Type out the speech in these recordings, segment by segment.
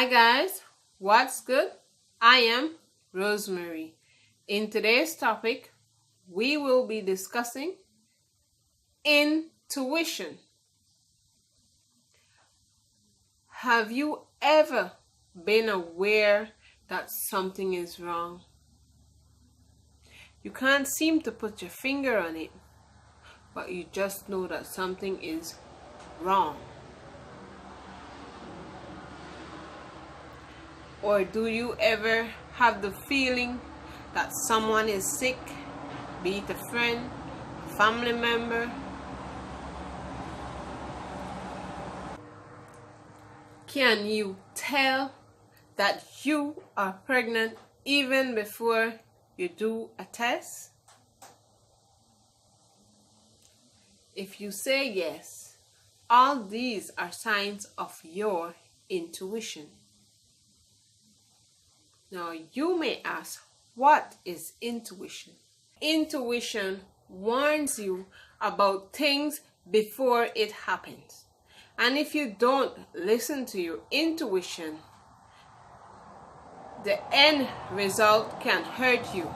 Guys, what's good? I am Rosemary. In today's topic, we will be discussing intuition. Have you ever been aware that something is wrong? You can't seem to put your finger on it, but you just know that something is wrong. Or do you ever have the feeling that someone is sick, be it a friend, family member? Can you tell that you are pregnant even before you do a test? If you say yes, all these are signs of your intuition. Now you may ask, what is intuition? Intuition warns you about things before it happens. And if you don't listen to your intuition, the end result can hurt you.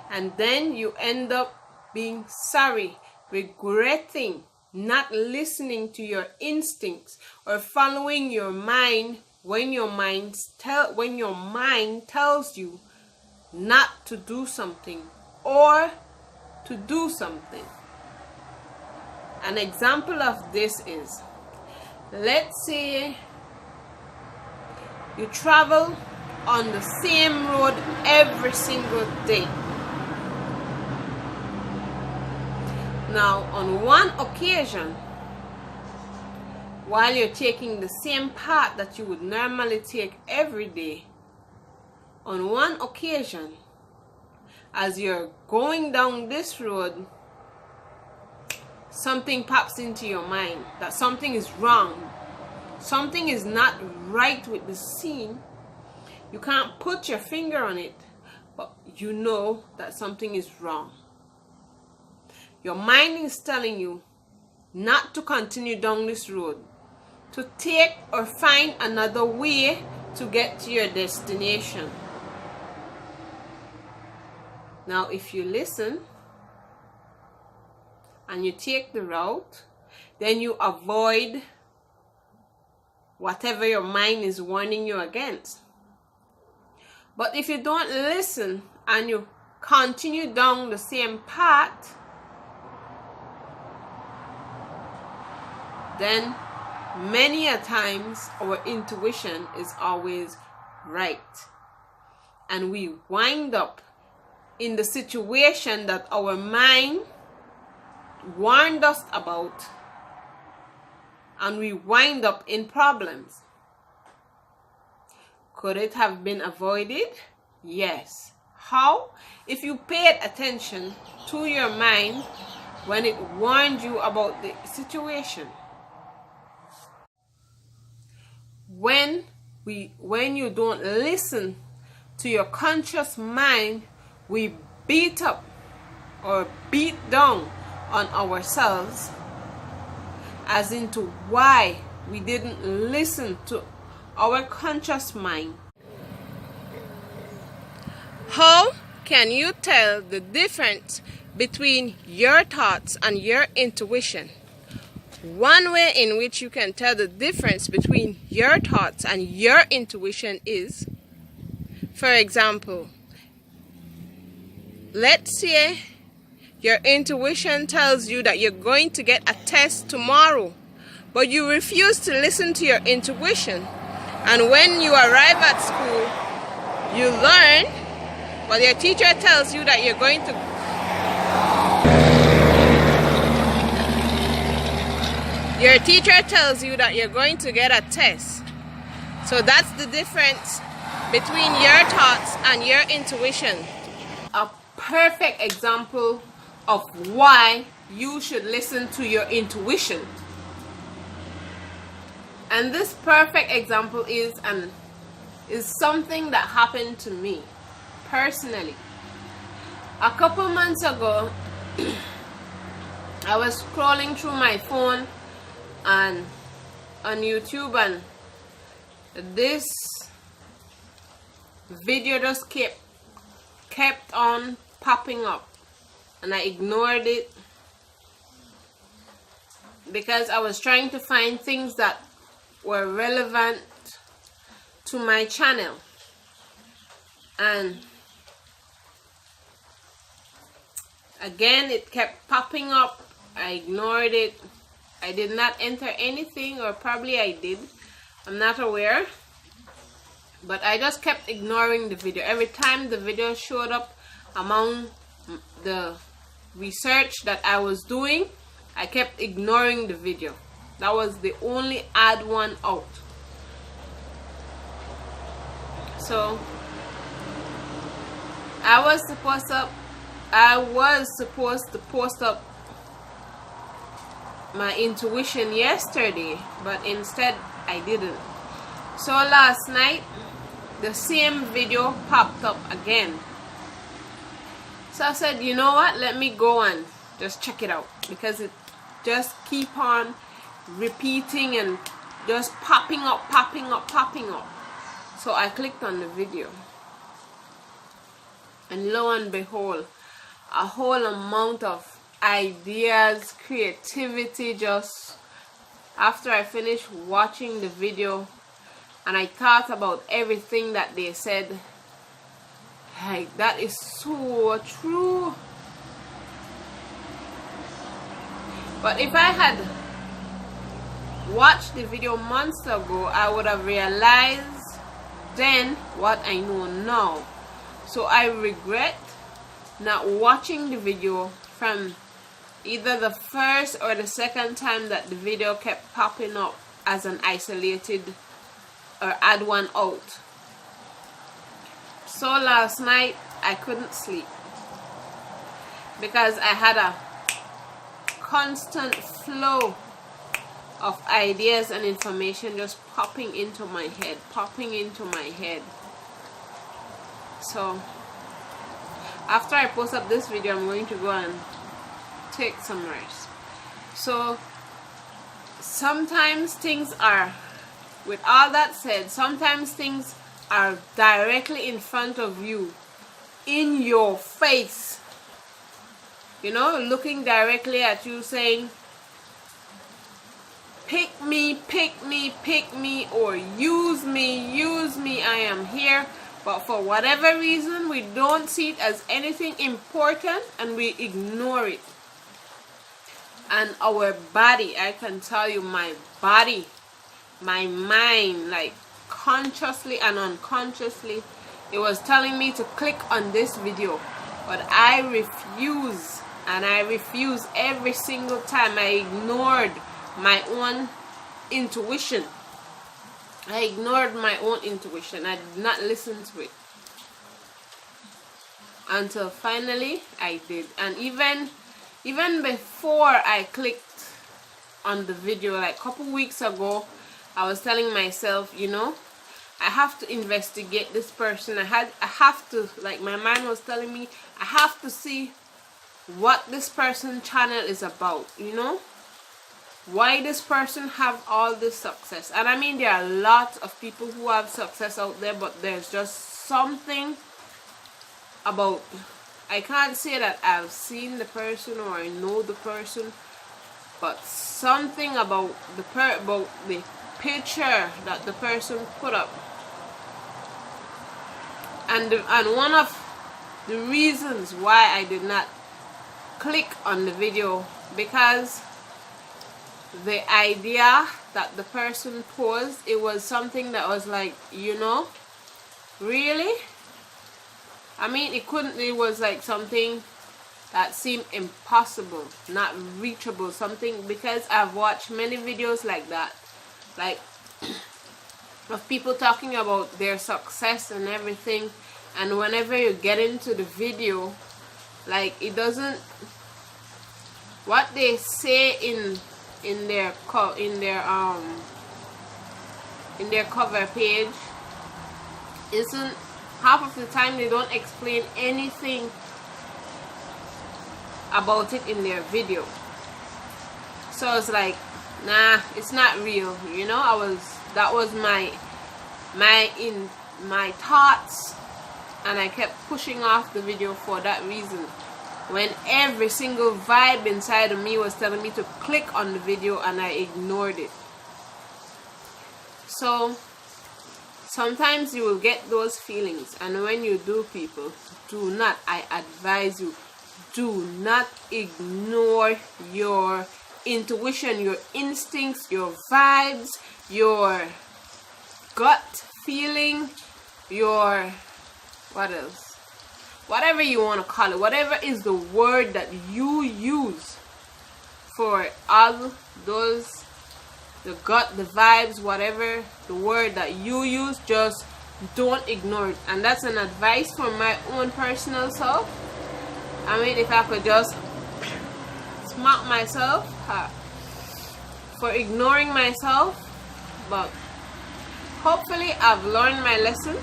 And then you end up being sorry, regretting not listening to your instincts or following your mind when your mind tells you not to do something or to do something. An example of this is, let's say you travel on the same road every single day. Now, on one occasion, while you're taking the same path that you would normally take every day, on one occasion, as you're going down this road, something pops into your mind that something is wrong. Something is not right with the scene. You can't put your finger on it, but you know that something is wrong. Your mind is telling you not to continue down this road, to take or find another way to get to your destination. Now, if you listen and you take the route, then you avoid whatever your mind is warning you against. But if you don't listen and you continue down the same path, then many a times our intuition is always right. And we wind up in the situation that our mind warned us about, and we wind up in problems. Could it have been avoided? Yes. How? If you paid attention to your mind when it warned you about the situation. When you don't listen to your conscious mind, we beat up or beat down on ourselves as into why we didn't listen to our conscious mind. How can you tell the difference between your thoughts and your intuition? One way in which you can tell the difference between your thoughts and your intuition is, for example, let's say your intuition tells you that you're going to get a test tomorrow, but you refuse to listen to your intuition. And when you arrive at school, you learn, but your teacher tells you that you're going to get a test. So that's the difference between your thoughts and your intuition. A perfect example of why you should listen to your intuition. And this perfect example is something that happened to me personally. A couple months ago, I was scrolling through my phone and on YouTube, and this video just kept on popping up, and I ignored it because I was trying to find things that were relevant to my channel. And again, it kept popping up. I ignored it. I did not enter anything, or probably I did, I'm not aware, but I just kept ignoring the video. Every time the video showed up among the research that I was doing, I kept ignoring the video. That was the only odd one out. So I was supposed to post up my intuition yesterday, but instead I didn't. So last night the same video popped up again. So I said, you know what, let me go and just check it out, because it just keep on repeating and just popping up. So I clicked on the video, and lo and behold, a whole amount of ideas, creativity, just after I finished watching the video and I thought about everything that they said. Hey, that is so true. But if I had watched the video months ago, I would have realized then what I know now. So I regret not watching the video from either the first or the second time that the video kept popping up as an isolated or add one out. So last night I couldn't sleep because I had a constant flow of ideas and information just popping into my head. So after I post up this video, I'm going to go and take some rest. So sometimes things are, with all that said, sometimes things are directly in front of you, in your face, you know, looking directly at you, saying, pick me, or use me, I am here. But for whatever reason, we don't see it as anything important and we ignore it. And our body, I can tell you, my body, my mind, like consciously and unconsciously, it was telling me to click on this video, but I refuse, and I refuse every single time. I ignored my own intuition. I ignored my own intuition. I did not listen to it until finally I did. And even before I clicked on the video, like a couple weeks ago, I was telling myself, you know, I have to investigate this person. I have to, like, my mind was telling me, I have to see what this person's channel is about, you know, why this person have all this success. And I mean, there are lots of people who have success out there, but there's just something about, I can't say that I've seen the person or I know the person, but something about the picture that the person put up. And one of the reasons why I did not click on the video, because the idea that the person posed, it was something that was like, you know, really? I mean, it was like something that seemed impossible, not reachable, something, because I've watched many videos like that, like of people talking about their success and everything, and whenever you get into the video, like, it doesn't, what they say in their cover page isn't, half of the time they don't explain anything about it in their video. So it's like, nah, it's not real, you know. That was my my thoughts, and I kept pushing off the video for that reason, when every single vibe inside of me was telling me to click on the video and I ignored it. So sometimes you will get those feelings, and when you do, people, do not, I advise you, do not ignore your intuition, your instincts, your vibes, your gut feeling, your, what else? Whatever you want to call it, whatever is the word that you use for all those, the gut, the vibes, whatever the word that you use, just don't ignore it. And that's an advice from my own personal self. I mean, if I could just smack myself for ignoring myself, but hopefully I've learned my lesson,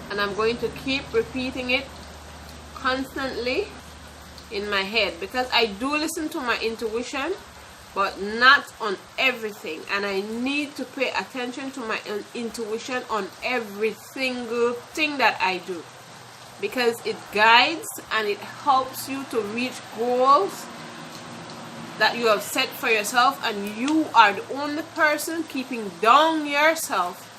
and I'm going to keep repeating it constantly in my head, because I do listen to my intuition, but not on everything, and I need to pay attention to my intuition on every single thing that I do, because it guides and it helps you to reach goals that you have set for yourself, and you are the only person keeping down yourself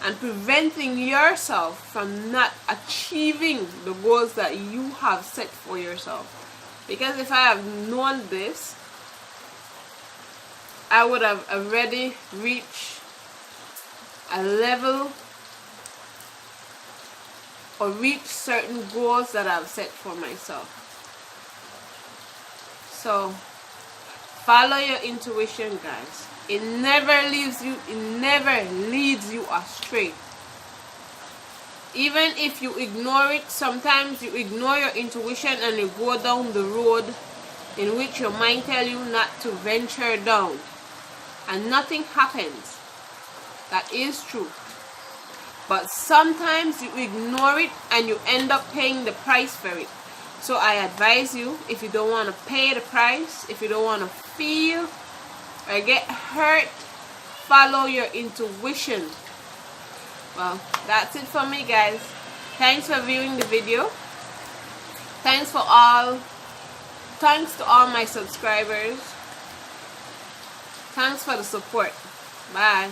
and preventing yourself from not achieving the goals that you have set for yourself. Because if I have known this, I would have already reached a level or reached certain goals that I've set for myself. So follow your intuition, guys. It never leaves you, it never leads you astray. Even if you ignore it, sometimes you ignore your intuition and you go down the road in which your mind tells you not to venture down, and nothing happens. That is true. But sometimes you ignore it and you end up paying the price for it. So I advise you, if you don't want to pay the price, if you don't want to feel or get hurt, follow your intuition. Well, that's it for me, guys. Thanks for viewing the video. Thanks to all my subscribers. Thanks for the support. Bye.